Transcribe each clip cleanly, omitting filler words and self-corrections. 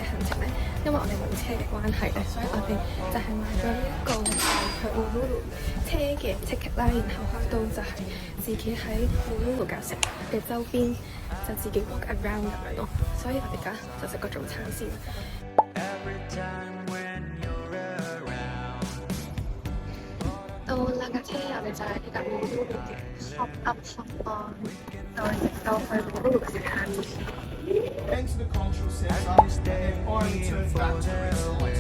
行程咧，因為我哋冇車嘅關係咧，所以我哋就係買咗呢一個去 Uluru 車嘅 ticket 啦，然後去到就係自己喺 Uluru 教城嘅周邊就自己 walk around 咁樣咯，所以我哋而家就食個早餐先。到啦架車，我哋就係呢架 Uluru 嘅 Hop Up Hop On， 就係直到去 Uluru 嘅下面。Into the cultural centre or return back to resort.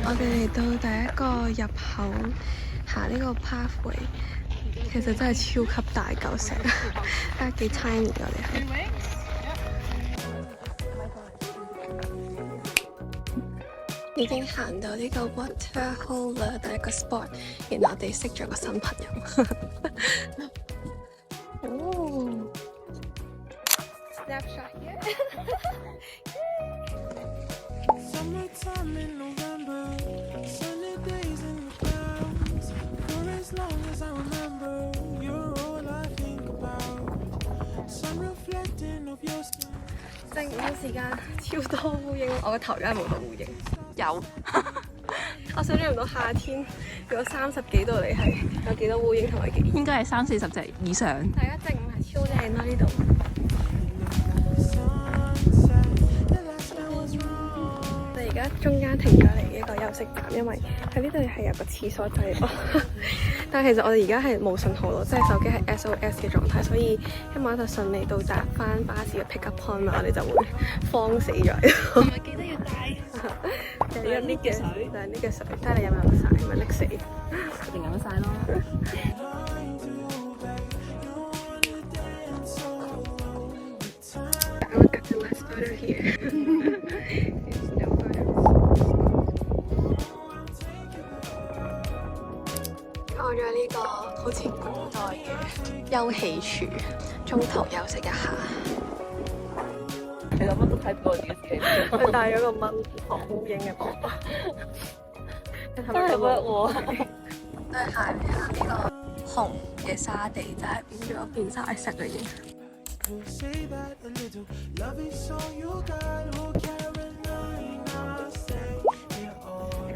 我哋嚟到第一個入口，行呢個 pathway， 其實真係超級大嚿石，睇下幾 tiny 我哋係。已經行到呢個 waterhole 啦，第一個 spot， 然後我哋識咗個新朋友。哦 ，snapshot here 。正午時間超多烏蠅，我個頭而家冇到烏蠅。有，我想象唔到夏天如果30幾度嚟係有幾多烏蠅同埋幾？應該係30-40隻以上。大家正午係超靚啦呢度。我哋而家中間停咗嚟一個休息站，因為喺呢度係有個廁所仔咯。但係其實我哋而家係冇信號咯，即係手機係 SOS 嘅狀態，所以一晚就順利到達翻巴士嘅 pick up point 嘛，我哋就會慌死咗。係咪記得要帶？有呢嘅水，就係呢嘅水，睇下你飲唔飲晒，咪溺死，一定飲得晒咯。開咗呢個好似古代嘅休憩處，中途休息一下。其實乜都睇唔到自己。佢帶咗個蚊防烏蠅嘅膜。真係 work 喎！都係行呢個紅嘅沙地，就係變晒色啦已經。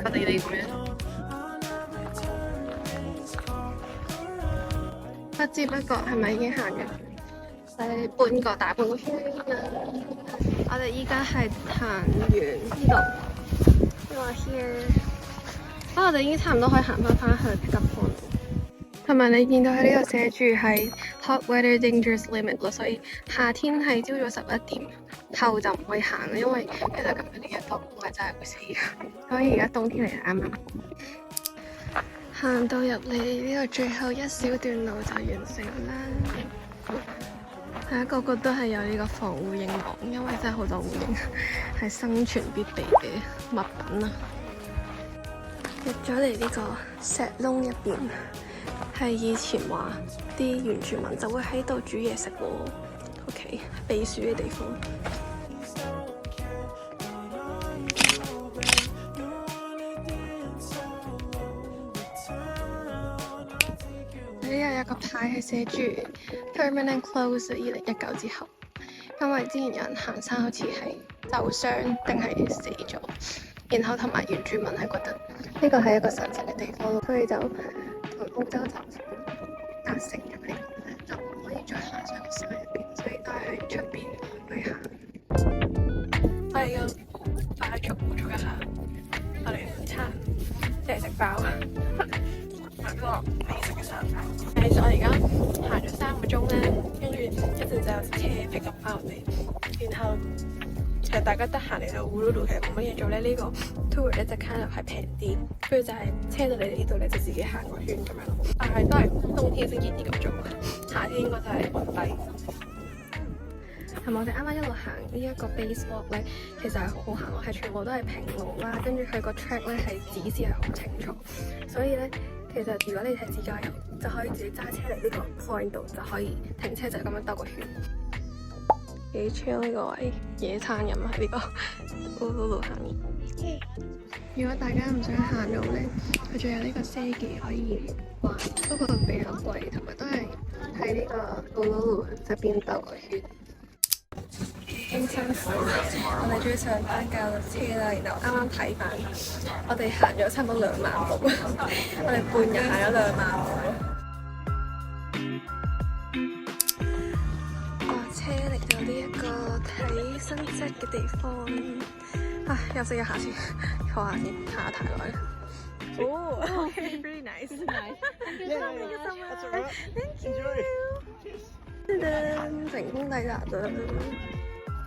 佢哋呢邊？不知不覺係咪已經行咗大半個圈啦？我哋依家係行完呢度，因為 here， 不過我哋已經差唔多可以行翻去 pick up point。同埋你見到喺呢度寫住係 hot weather dangerous limit 咯，所以夏天係朝早11點後就唔可以行啦，因為其實咁樣呢一度唔係真係會死嘅。所以而家冬天嚟啱啱。行到入嚟呢個最後一小段路就完成啦。係個個都係有呢個防烏蠅網，因為真係好多烏蠅，係生存必備嘅物品啊！入咗嚟呢個石窿入邊，係以前話啲原住民就會喺度煮嘢食喎。OK， 避暑嘅地方。呢度有個牌係寫住 permanent close 2019之後，因為之前有人行山好似係受傷定係死咗，然後同埋原住民係覺得呢個係一個神聖嘅地方咯，所以就同澳洲政府達成咗呢個，就唔可以再行上個山入邊，所以都係喺出邊去行。我哋要快速補足一下我哋午餐，即係食飽。呢個美食嘅餐牌。其實我而家行咗3個鐘咧，跟住一陣就有車 pick up 翻我哋。然後其實大家得閒嚟到 Uluru 其實冇乜嘢做咧，呢個 tour 咧就 kind of係平啲，跟住就係車到你哋呢度咧就自己行個圈咁樣咯。但係都係冬天先熱啲咁做，夏天應該就係溫低。同埋我哋啱啱一路行呢一個 base walk 咧，其實係好好行，係全部都係平路啦，跟住佢個 track 咧係指示係好清楚，所以咧。其實如果你係自駕遊，就可以自己揸車嚟呢個 point 度，就可以停車就咁樣兜個圈。幾 chill 呢個位，野餐飲喺呢個 Uluru 下面。如果大家唔想行路咧，佢仲有呢個車機可以玩，不過比較貴，同埋都係喺呢個 Uluru 側邊兜個圈。我哋終於上翻架車啦，然後啱啱睇翻，我哋行咗差唔多2萬步，我哋半日行咗2萬步。車嚟到呢一個睇sunset嘅地方，休息一下先，坐下先，行下太耐啦。really nice. Thank you so much. Thank you. 成功抵達咗。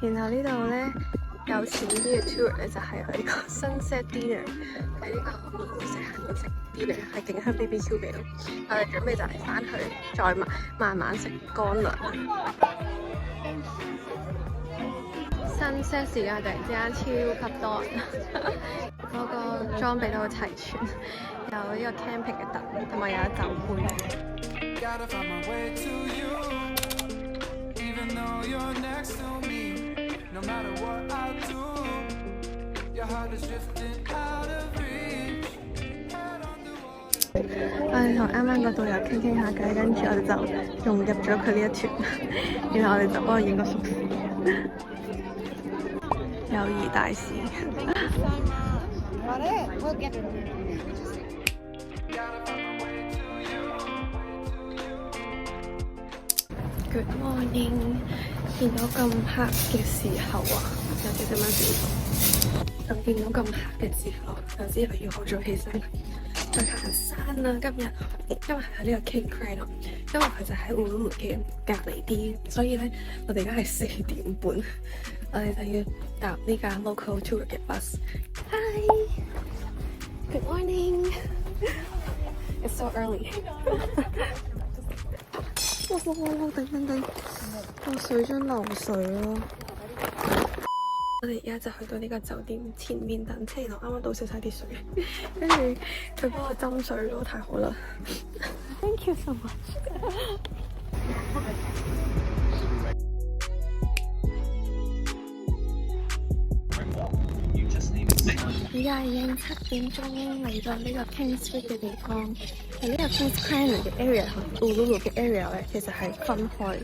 然後呢度咧有錢啲嘅 tour 咧就係去呢個 sunset dinner， 喺呢個面食韓式 dinner， 係勁香 BBQ 味咯。我哋準備就嚟翻去，再慢慢食乾糧。sunset 時間突然之間超級多人，嗰個裝備都好齊全，有呢個 camping 嘅凳，同埋有酒杯。我哋同啱啱個導遊傾下偈，跟住我哋就融入咗佢呢一團，然後我哋就幫佢影個縮時。友誼大使。Good morning， 見到咁黑嘅時候啊，有幾點樣？就見到咁黑嘅時候，就知道要好早起身去行山啦。今日係喺呢個 King Crane 咯，因為佢就喺烏魯木齊隔離啲，所以咧我哋而家係4點半。我哋就要搭呢架 local tour 嘅 bus。Hi， good morning。It's so early。哇！頂！個水樽流水咯。我哋而家就去到呢個酒店前面等車，然後啱啱倒瀉晒啲水，跟住佢幫我斟水咯，太好啦。Thank you so much。而家已經7點鐘嚟到呢個 King Street 嘅地方，喺呢個 King Crane 嘅 area 同 Uluru 嘅 area 咧，其實係分開，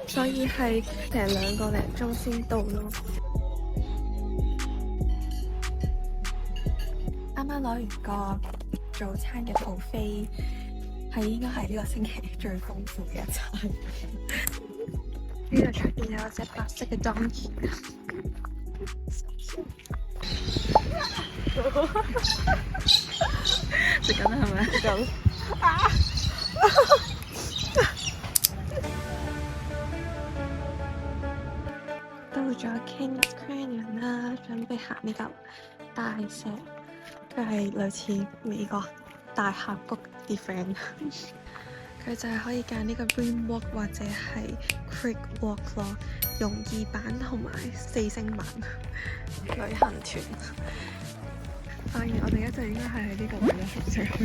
所以係成2個零鐘先到咯。啱啱攞完個早餐嘅 buffet， 係應該係呢個星期最豐富嘅一餐。呢度出邊有隻白色嘅 donkey。食緊啦係咪？食緊。到咗 King's Canyon 啦，準備行呢嚿大石，佢係類似美國大峽谷啲 friend。佢就係可以揀呢個 Rim Walk 或者係 Creek Walk 咯，容易版同埋4星版旅行團。發現我哋一陣應該係喺呢個位度行上去，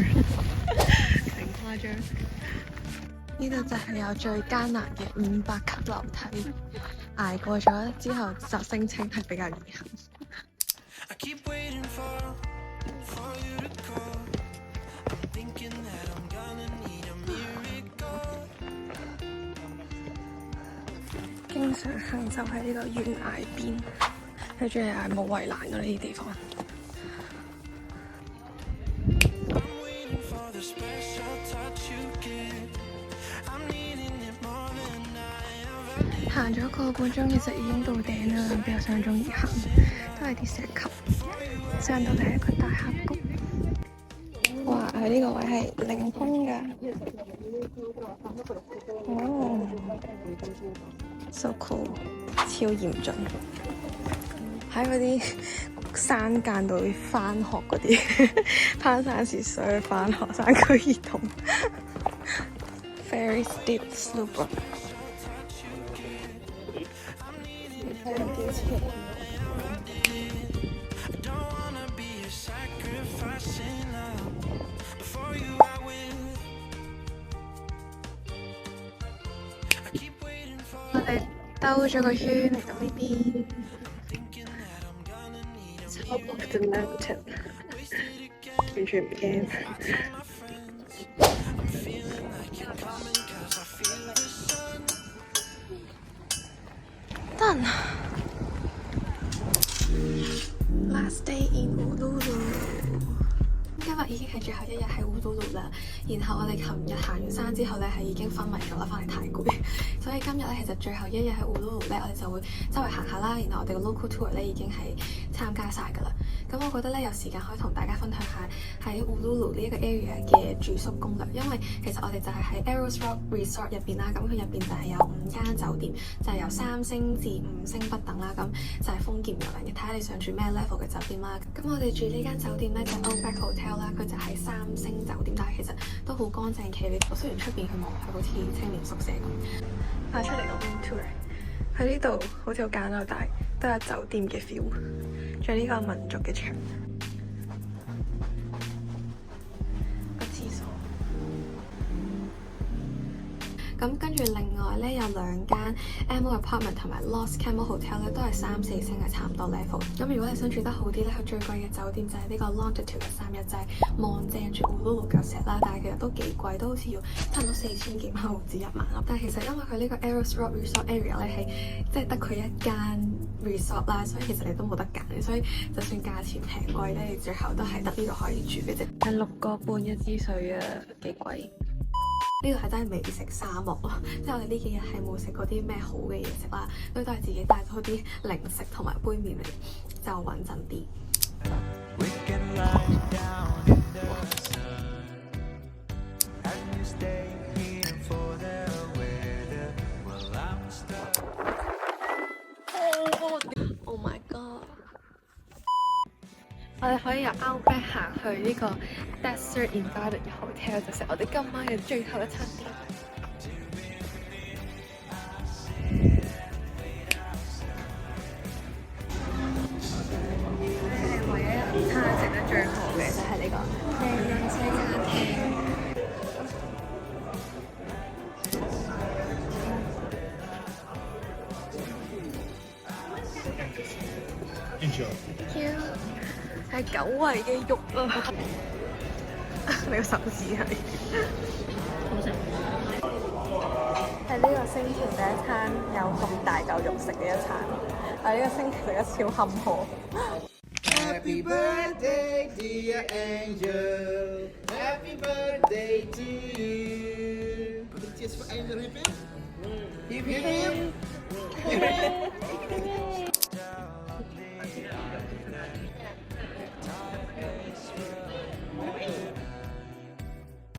勁誇張。呢度就係有最艱難嘅500級樓梯，捱過咗之後就聲稱係比較易行。經常行就喺呢個懸崖邊，睇住係冇圍欄嘅呢啲地方。行咗個半鐘，其實已經到頂啦，比我想象中易行，都係啲石級。上到第一個大峽谷，哇！佢呢個位係凌空㗎，哦 ，so cool， 超嚴峻，喺嗰啲山間度返學嗰啲攀山涉水去返學，山區兒童，very steep slope。我哋兜咗個圈嚟到呢邊 ，Top of the mountain， 完全唔驚。Done。係最後一日喺烏都魯啦。然後我哋琴日行完山之後咧，係已經昏迷咗啦，翻嚟太攰。所以今日咧，其實最後一日喺烏都魯咧，我哋就會周圍行下啦。然後我哋嘅 local tour 咧已經係參加晒㗎啦。咁我覺得咧，有時間可以同大家分享下喺烏都魯呢一個 area 嘅住宿攻略，因為其實我哋就係喺 Eros Rock Resort 入邊啦。咁佢入邊就係有5間酒店，就係由3星至5星不等啦。咁就係豐儉由人嘅，睇下你想住咩 level 嘅酒店啦。咁我哋住呢間酒店咧就係 Outback Hotel 啦，佢就係3星酒店，但係其實都好乾淨企理。雖然出邊佢望落去好似青年宿舍咁。快出嚟個 room tour，喺呢度好似好簡陋，但係都有酒店嘅 feel。仲有呢個民族嘅牆，個廁所。咁跟住另外咧有2間 Amo Apartment 同埋 Lost Camel Hotel 咧，都係3、4星嘅差唔多 level。咁如果你想住得好啲咧，佢最貴嘅酒店就係呢個 Longitude 嘅3日，就係望正住烏都魯腳石啦。但係其實都幾貴，都好似要差唔多4000幾蚊澳紙1晚咯。但係其實因為佢呢個 Eros Rock Resort Area 咧係即係得佢一間 resort 啦，所以其實你都冇得揀。所以就算價錢平貴咧，你最後都係得呢度可以住嘅啫。係6個半一支水啊，幾貴！呢度係真係美食沙漠咯，即係我哋呢幾日係冇食過啲咩好嘅嘢食啦，所以都係自己帶咗啲零食同埋杯麵嚟，就穩陣啲。Oh my god！ 我哋可以由 Outback 行去呢個 Desert in Garden 嘅 hotel， 就食我哋今晚嘅最後一餐點。係唯一一餐食得最好嘅就係呢個靚靚西餐廳。係久違嘅肉啊！你個手指係好食。係呢個星期第一餐有咁大嚿肉食嘅一餐，係呢個星期食得超坎坷。Happy birthday, dear Angel. Happy birthday to you. Just for Angel, hip hip. Hip hip. Hip hip.